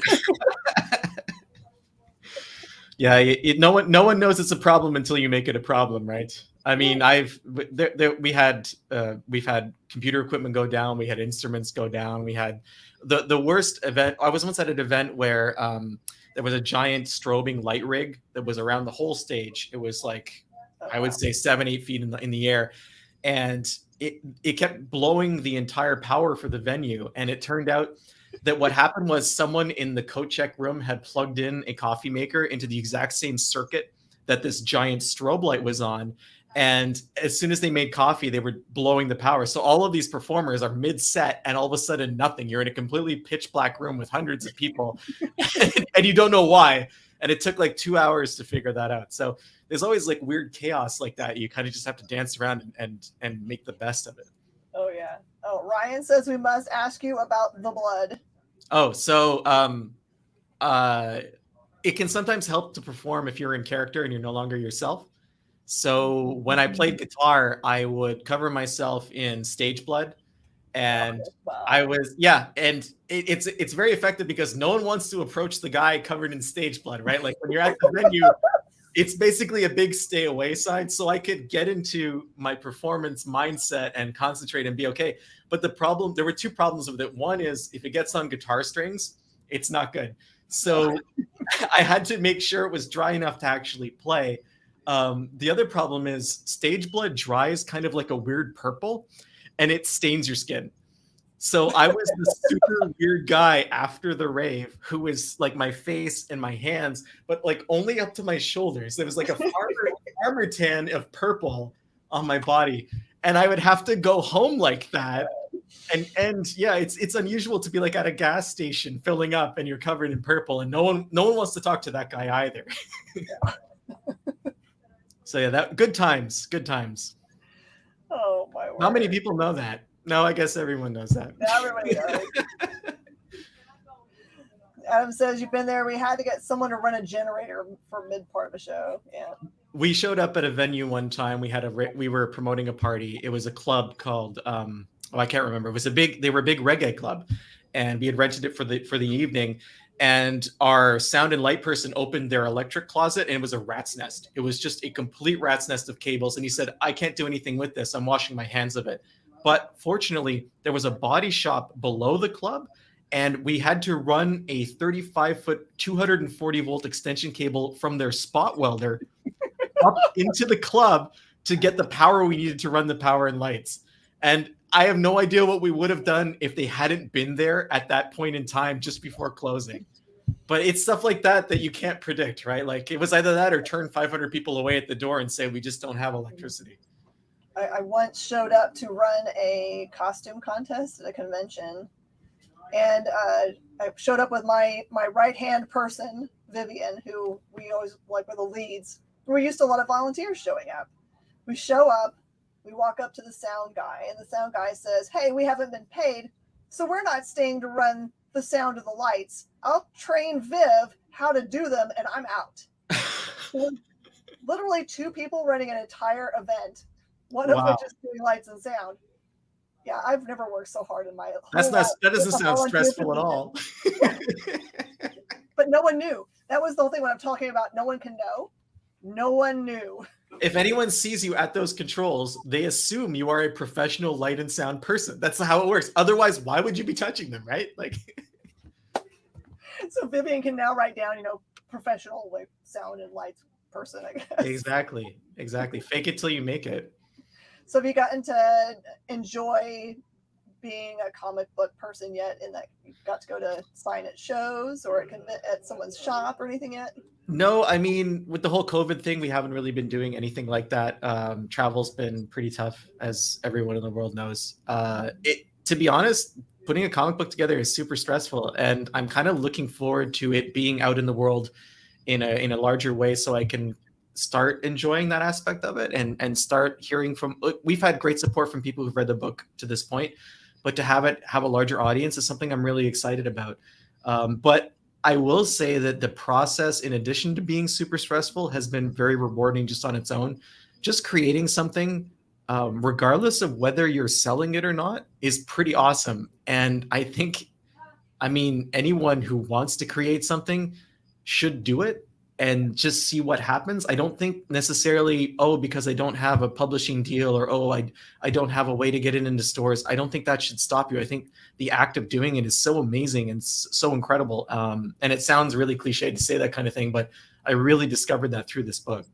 Yeah, no one knows it's a problem until you make it a problem, right? I mean, we've had computer equipment go down, we had instruments go down, we had the worst event. I was once at an event where there was a giant strobing light rig that was around the whole stage. It was like, I would say 7-8 feet in the air, and it kept blowing the entire power for the venue. And it turned out that what happened was someone in the coat check room had plugged in a coffee maker into the exact same circuit that this giant strobe light was on. And as soon as they made coffee, they were blowing the power. So all of these performers are mid-set, and all of a sudden nothing. You're in a completely pitch black room with hundreds of people and you don't know why. And it took like 2 hours to figure that out. So there's always like weird chaos like that. You kind of just have to dance around and make the best of it. Oh yeah. Oh, Ryan says we must ask you about the blood. Oh, so it can sometimes help to perform if you're in character and you're no longer yourself. So when I played guitar, I would cover myself in stage blood, and I was and it's very effective because no one wants to approach the guy covered in stage blood, right? Like when you're at the venue, it's basically a big stay away sign. So I could get into my performance mindset and concentrate and be okay. But there were two problems with it. One is if it gets on guitar strings, it's not good. So I had to make sure it was dry enough to actually play. The other problem is stage blood dries kind of like a weird purple, and it stains your skin. So I was the super weird guy after the rave who was like my face and my hands, but like only up to my shoulders. There was like a farmer tan of purple on my body, and I would have to go home like that. And yeah, it's unusual to be like at a gas station filling up and you're covered in purple, and no one wants to talk to that guy either. So yeah, that good times. Oh my word. Not many people know that. No, I guess everyone knows that. Everybody does. Adam says you've been there. We had to get someone to run a generator for mid part of the show. Yeah. We showed up at a venue one time. We were promoting a party. It was a club called I can't remember. They were a big reggae club, and we had rented it for the evening. And our sound and light person opened their electric closet, and it was a rat's nest. It was just a complete rat's nest of cables. And he said, "I can't do anything with this. I'm washing my hands of it." But fortunately, there was a body shop below the club, and we had to run a 35-foot, 240-volt extension cable from their spot welder up into the club to get the power we needed to run the power and lights. And I have no idea what we would have done if they hadn't been there at that point in time just before closing. But it's stuff like that you can't predict, right? Like it was either that or turn 500 people away at the door and say, we just don't have electricity. I once showed up to run a costume contest at a convention, and I showed up with my right-hand person, Vivian, who we always like were the leads. We're used to a lot of volunteers showing up. We show up, we walk up to the sound guy, and the sound guy says, "Hey, we haven't been paid, so we're not staying to run the sound of the lights. I'll train Viv how to do them, and I'm out." Literally 2 people running an entire event. One of which is doing lights and sound. Yeah, I've never worked so hard in my whole life. That doesn't sound stressful at all. But no one knew. That was the whole thing when I'm talking about no one can know. No one knew. If anyone sees you at those controls, they assume you are a professional light and sound person. That's how it works. Otherwise, why would you be touching them, right? Like. So Vivian can now write down, professional like sound and lights person, I guess. Exactly. Fake it till you make it. So have you gotten to enjoy being a comic book person yet, in that you got to go to sign at shows or at someone's shop or anything yet? No, I mean, with the whole COVID thing, we haven't really been doing anything like that. Travel's been pretty tough, as everyone in the world knows. To be honest, putting a comic book together is super stressful, and I'm kind of looking forward to it being out in the world in a larger way, so I can start enjoying that aspect of it and start hearing from. We've had great support from people who've read the book to this point, but to have it have a larger audience is something I'm really excited about. But I will say that the process, in addition to being super stressful, has been very rewarding just on its own. Just creating something, regardless of whether you're selling it or not, is pretty awesome. And I think, I mean, anyone who wants to create something should do it and just see what happens. I don't think necessarily, oh, because I don't have a publishing deal, or, oh, I don't have a way to get it into stores. I don't think that should stop you. I think the act of doing it is so amazing and so incredible. And it sounds really cliche to say that kind of thing, but I really discovered that through this book.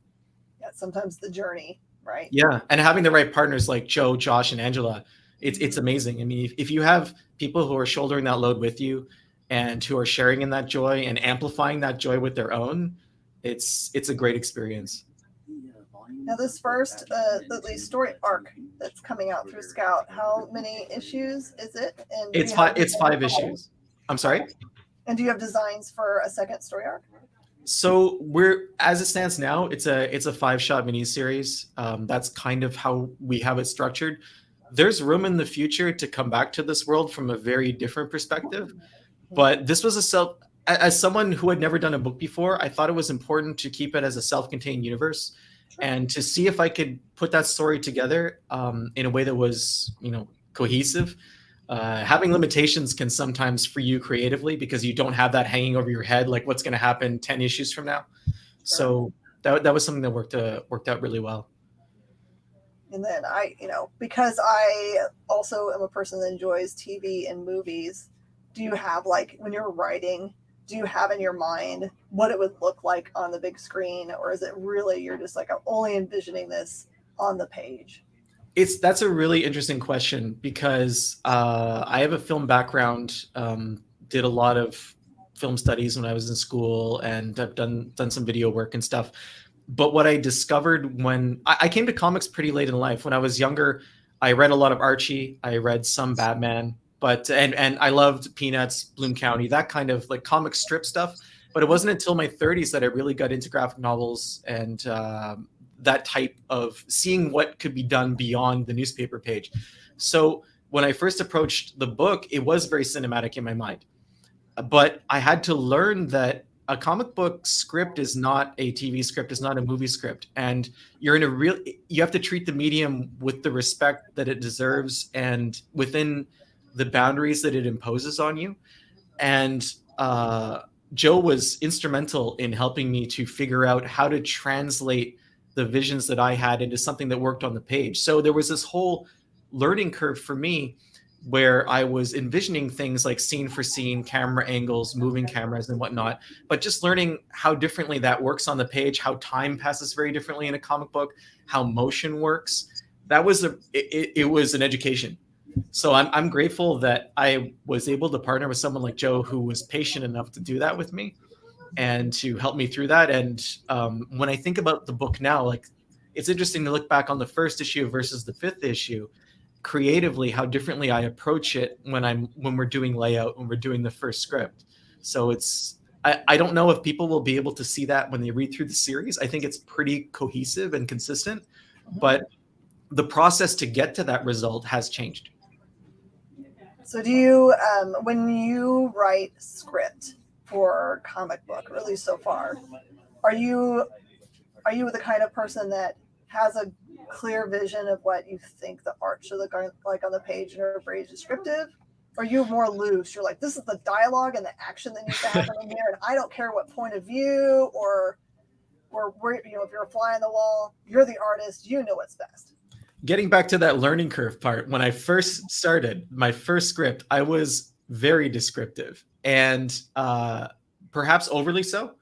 Yeah, sometimes the journey, right? Yeah, and having the right partners like Joe, Josh, and Angela, it's amazing. I mean, if you have people who are shouldering that load with you and who are sharing in that joy and amplifying that joy with their own, it's a great experience. Now, this first the story arc that's coming out through Scout, how many issues is it? And it's 5 issues. I'm sorry? And do you have designs for a second story arc? So as it stands now, it's a 5-shot miniseries. That's kind of how we have it structured. There's room in the future to come back to this world from a very different perspective, but this was as someone who had never done a book before, I thought it was important to keep it as a self-contained universe and to see if I could put that story together in a way that was, cohesive. Having limitations can sometimes free you creatively because you don't have that hanging over your head, like what's going to happen 10 issues from now. So that was something that worked out really well. And then because I also am a person that enjoys TV and movies, do you have, like, when you're writing, do you have in your mind what it would look like on the big screen? Or is it really, you're just like, I'm only envisioning this on the page? That's a really interesting question because I have a film background, did a lot of film studies when I was in school, and I've done some video work and stuff. But what I discovered when I came to comics pretty late in life, when I was younger, I read a lot of Archie, I read some Batman, and I loved Peanuts, Bloom County, that kind of like comic strip stuff. But it wasn't until my 30s that I really got into graphic novels and that type of seeing what could be done beyond the newspaper page. So when I first approached the book, it was very cinematic in my mind. But I had to learn that a comic book script is not a TV script, is not a movie script. And you have to treat the medium with the respect that it deserves and within the boundaries that it imposes on you. And Joe was instrumental in helping me to figure out how to translate the visions that I had into something that worked on the page. So there was this whole learning curve for me where I was envisioning things like scene for scene, camera angles, moving cameras and whatnot, but just learning how differently that works on the page, how time passes very differently in a comic book, how motion works. That was it was an education. So I'm grateful that I was able to partner with someone like Joe, who was patient enough to do that with me and to help me through that. And when I think about the book now, like, it's interesting to look back on the first issue versus the 5th issue, creatively, how differently I approach it when we're doing layout, when we're doing the first script. So I don't know if people will be able to see that when they read through the series. I think it's pretty cohesive and consistent, but the process to get to that result has changed. So do you, when you write script for comic book, or at least so far, are you the kind of person that has a clear vision of what you think the art should look like on the page and are very descriptive? Or are you more loose? You're like, this is the dialogue and the action that needs to happen in here, and I don't care what point of view or if you're a fly on the wall, you're the artist, you know what's best. Getting back to that learning curve part, when I first started my first script, I was very descriptive and perhaps overly so.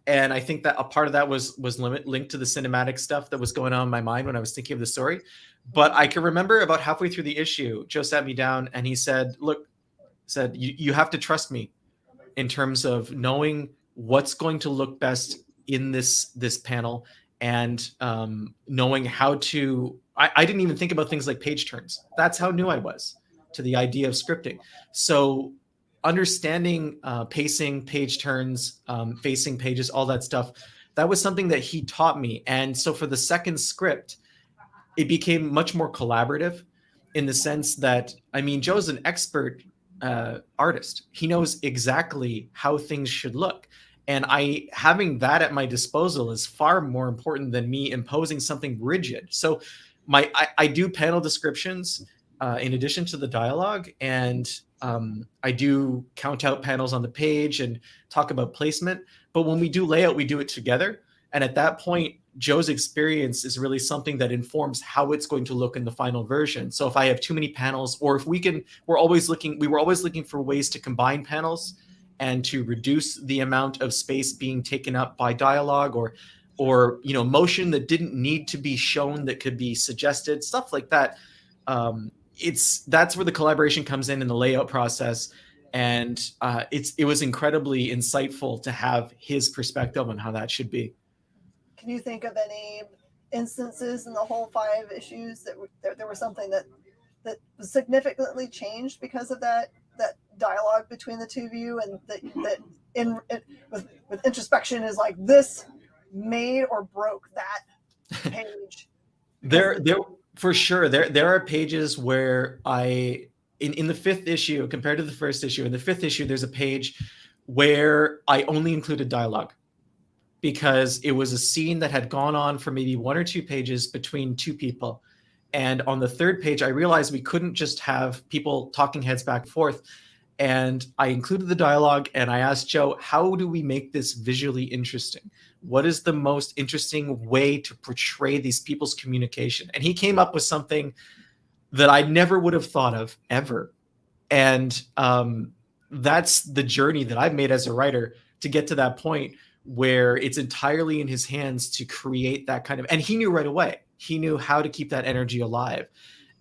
And I think that a part of that was linked to the cinematic stuff that was going on in my mind when I was thinking of the story. But I can remember about halfway through the issue, Joe sat me down and he said, look, you have to trust me in terms of knowing what's going to look best in this panel, and knowing how to, I didn't even think about things like page turns. That's how new I was to the idea of scripting. So understanding pacing, page turns, facing pages, all that stuff, that was something that he taught me. And so for the second script, it became much more collaborative, in the sense that, I mean, Joe's an expert artist. He knows exactly how things should look. And having that at my disposal is far more important than me imposing something rigid. So I do panel descriptions in addition to the dialogue, and I do count out panels on the page and talk about placement. But when we do layout, we do it together. And at that point, Joe's experience is really something that informs how it's going to look in the final version. So if I have too many panels, or if we were always looking for ways to combine panels and to reduce the amount of space being taken up by dialogue, or motion that didn't need to be shown that could be suggested, stuff like that. That's where the collaboration comes in the layout process. And it was incredibly insightful to have his perspective on how that should be. Can you think of any instances in the whole 5 issues that there was something that was significantly changed because of that dialogue between the two of you, and that with introspection is like, this made or broke that page? There for sure. There are pages where in the 5th issue, compared to the 1st issue, in the 5th issue, there's a page where I only included dialogue, because it was a scene that had gone on for maybe 1 or 2 pages between 2 people. And on the 3rd page, I realized we couldn't just have people talking heads back and forth. And I included the dialogue, and I asked Joe, how do we make this visually interesting? What is the most interesting way to portray these people's communication? And he came up with something that I never would have thought of ever. And that's the journey that I've made as a writer to get to that point where it's entirely in his hands to create that kind of, and he knew right away, he knew how to keep that energy alive.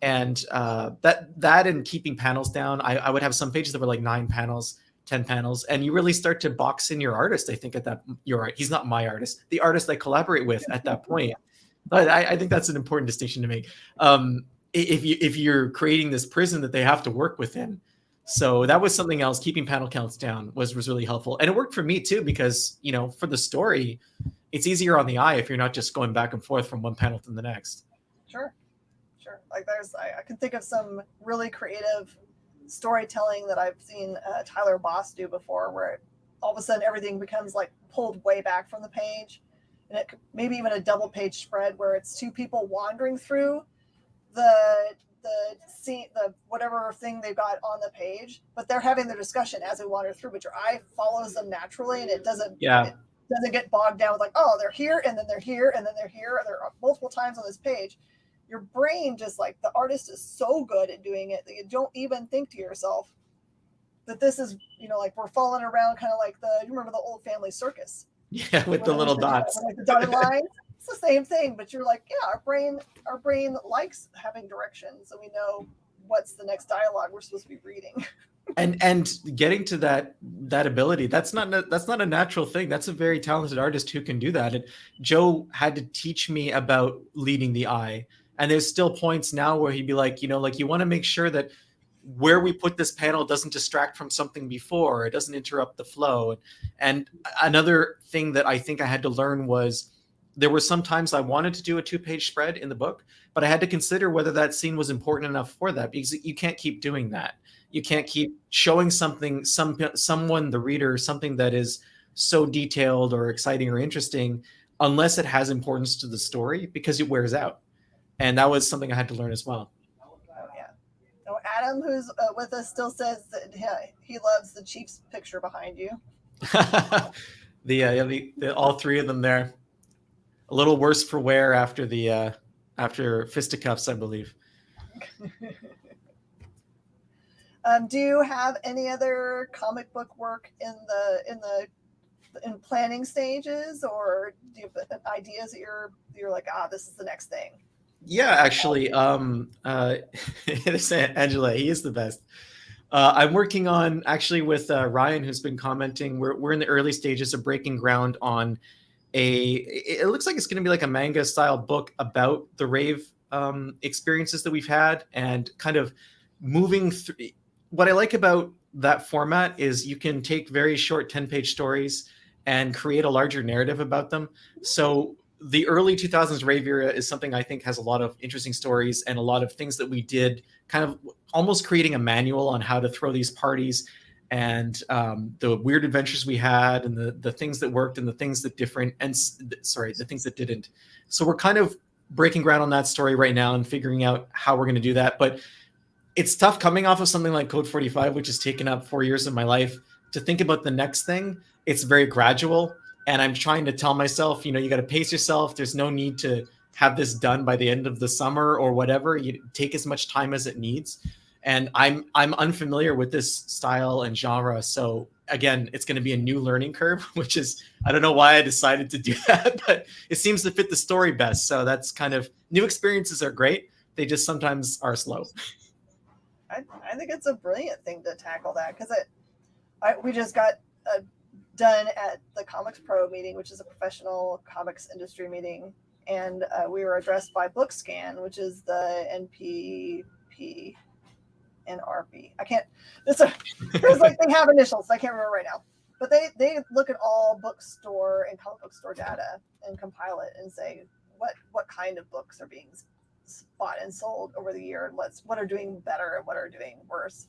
And that and keeping panels down, I would have some pages that were like 9 panels, 10 panels, and you really start to box in your artist. I think at that, you're right, he's not my artist, the artist I collaborate with at that point. But I think that's an important distinction to make. If you're creating this prison that they have to work within. So that was something else. Keeping panel counts down was really helpful. And it worked for me too, because, for the story, it's easier on the eye if you're not just going back and forth from one panel to the next. Sure. Like I can think of some really creative storytelling that I've seen Tyler Boss do before, where all of a sudden everything becomes like pulled way back from the page. And it maybe even a double page spread where it's 2 people wandering through the scene, the whatever thing they've got on the page, but they're having their discussion as they wander through, but your eye follows them naturally, and it doesn't get bogged down with like, oh, they're here and then they're here and then they're here, and there are multiple times on this page. Your brain, just like the artist is so good at doing it that you don't even think to yourself that this is, like we're following around kind of like you remember the old family circus? Yeah, with the little dots. Like the dotted lines. It's the same thing, but you're like, yeah, our brain likes having direction, so we know what's the next dialogue we're supposed to be reading. and getting to that ability, that's not a natural thing. That's a very talented artist who can do that. And Joe had to teach me about leading the eye. And there's still points now where he'd be like, you want to make sure that where we put this panel doesn't distract from something before, it doesn't interrupt the flow. And another thing that I think I had to learn was, there were some times I wanted to do a 2-page spread in the book, but I had to consider whether that scene was important enough for that, because you can't keep doing that. You can't keep showing someone, the reader, something that is so detailed or exciting or interesting unless it has importance to the story, because it wears out. And that was something I had to learn as well. Oh, yeah. So Adam, who's with us, still says that he loves the Chiefs picture behind you. All 3 of them there. A little worse for wear after fisticuffs, I believe. Do you have any other comic book work in the in planning stages, or do you have ideas that you're like, this is the next thing? Yeah, actually, Angela, he is the best. I'm working on actually with Ryan, who's been commenting. We're in the early stages of breaking ground on it looks like it's going to be like a manga style book about the rave experiences that we've had, and kind of moving through. What I like about that format is you can take very short 10-page stories and create a larger narrative about them. So the early 2000s rave era is something I think has a lot of interesting stories and a lot of things that we did, kind of almost creating a manual on how to throw these parties, and the weird adventures we had, and the things that worked and the things that the things that didn't. So we're kind of breaking ground on that story right now and figuring out how we're going to do that. But it's tough coming off of something like Code 45, which has taken up 4 years of my life, to think about the next thing. It's very gradual. And I'm trying to tell myself, you got to pace yourself. There's no need to have this done by the end of the summer or whatever. You take as much time as it needs. And I'm unfamiliar with this style and genre. So again, it's going to be a new learning curve, which is, I don't know why I decided to do that, but it seems to fit the story best. So that's kind of, new experiences are great. They just sometimes are slow. I think it's a brilliant thing to tackle that, because we just got done at the Comics Pro meeting, which is a professional comics industry meeting, and we were addressed by Bookscan, which is the NPP. NRB. I can't. There's like, they have initials. I can't remember right now. But they look at all bookstore and comic book store data and compile it and say what kind of books are being bought and sold over the year, and what are doing better and what are doing worse.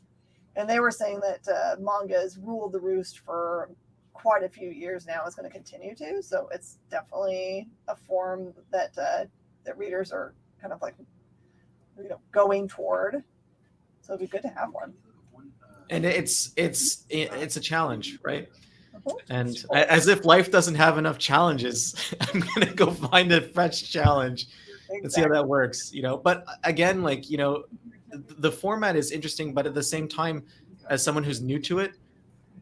And they were saying that manga has ruled the roost for quite a few years now. It's going to continue to. So it's definitely a form that that readers are kind of like going toward. So it'd be good to have one. And it's a challenge, right? And as if life doesn't have enough challenges, I'm gonna go find a fresh challenge and see how that works. But again, the format is interesting, but at the same time, as someone who's new to it,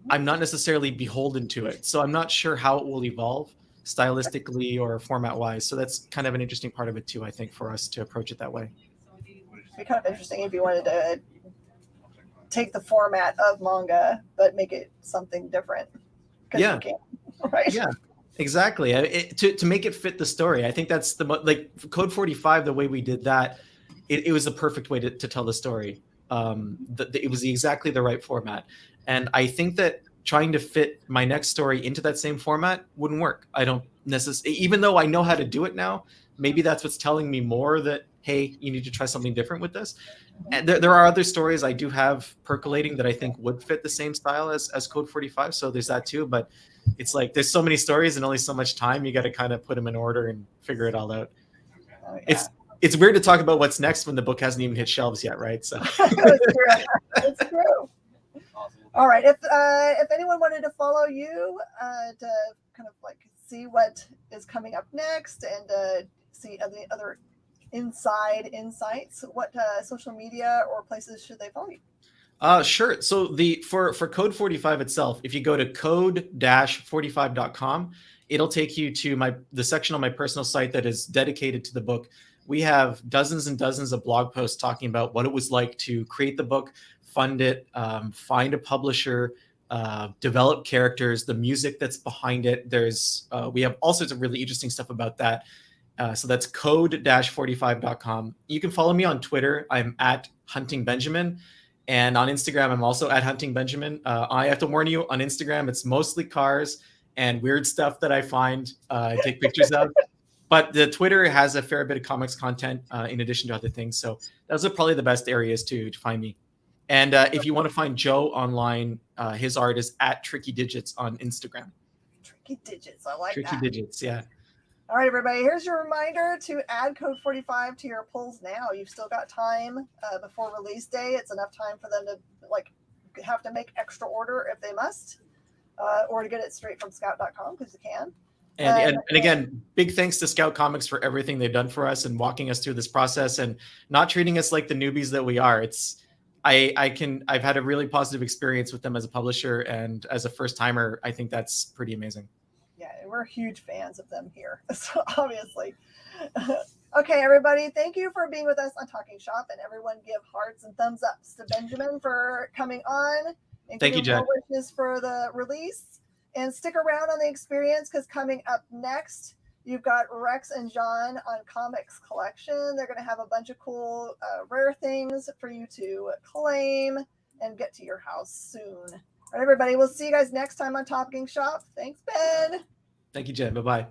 I'm not necessarily beholden to it. So I'm not sure how it will evolve stylistically or format wise. So that's kind of an interesting part of it too, I think, for us to approach it that way. It'd be kind of interesting if you wanted to take the format of manga but make it something different. Yeah. You can, right? Yeah, exactly. To make it fit the story. I think that's Code 45, the way we did that, it was the perfect way to tell the story. It was exactly the right format. And I think that trying to fit my next story into that same format wouldn't work. I don't necessarily, even though I know how to do it now, maybe that's what's telling me more that, hey, you need to try something different with this. And there are other stories I do have percolating that I think would fit the same style as Code 45. So there's that too. But it's like, there's so many stories and only so much time. You got to kind of put them in order and figure it all out. Oh, yeah. It's weird to talk about what's next when the book hasn't even hit shelves yet, right? So It's true. All right. If anyone wanted to follow you to kind of like see what is coming up next and see other inside insights, what social media or places should they follow you? Sure. So for Code 45 itself, if you go to code-45.com, it'll take you to the section on my personal site that is dedicated to the book. We have dozens and dozens of blog posts talking about what it was like to create the book, fund it, find a publisher, develop characters, the music that's behind it. We have all sorts of really interesting stuff about that. So that's code-45.com. You can follow me on Twitter. I'm at Hunting Benjamin. And on Instagram, I'm also at Hunting Benjamin. I have to warn you, on Instagram, it's mostly cars and weird stuff that I find, I take pictures of. But the Twitter has a fair bit of comics content in addition to other things. So those are probably the best areas to find me. And if you want to find Joe online, his art is at Tricky Digits on Instagram. Tricky Digits. I like Tricky that. Digits, yeah. All right, everybody. Here's your reminder to add Code 45 to your pulls now. You've still got time before release day. It's enough time for them to have to make extra order if they must, or to get it straight from scout.com because you can. And again, big thanks to Scout Comics for everything they've done for us and walking us through this process and not treating us like the newbies that we are. I've had a really positive experience with them as a publisher, and as a first timer, I think that's pretty amazing. Yeah, we're huge fans of them here, so obviously. Okay, everybody, thank you for being with us on Talking Shop, and everyone give hearts and thumbs ups to Benjamin for coming on. And Thank you, Jen. more wishes for the release, and stick around on the experience, because coming up next, you've got Rex and John on Comics Collection. They're going to have a bunch of cool rare things for you to claim and get to your house soon. All right, everybody, we'll see you guys next time on Talking Shop. Thanks, Ben. Thank you, Jen. Bye-bye.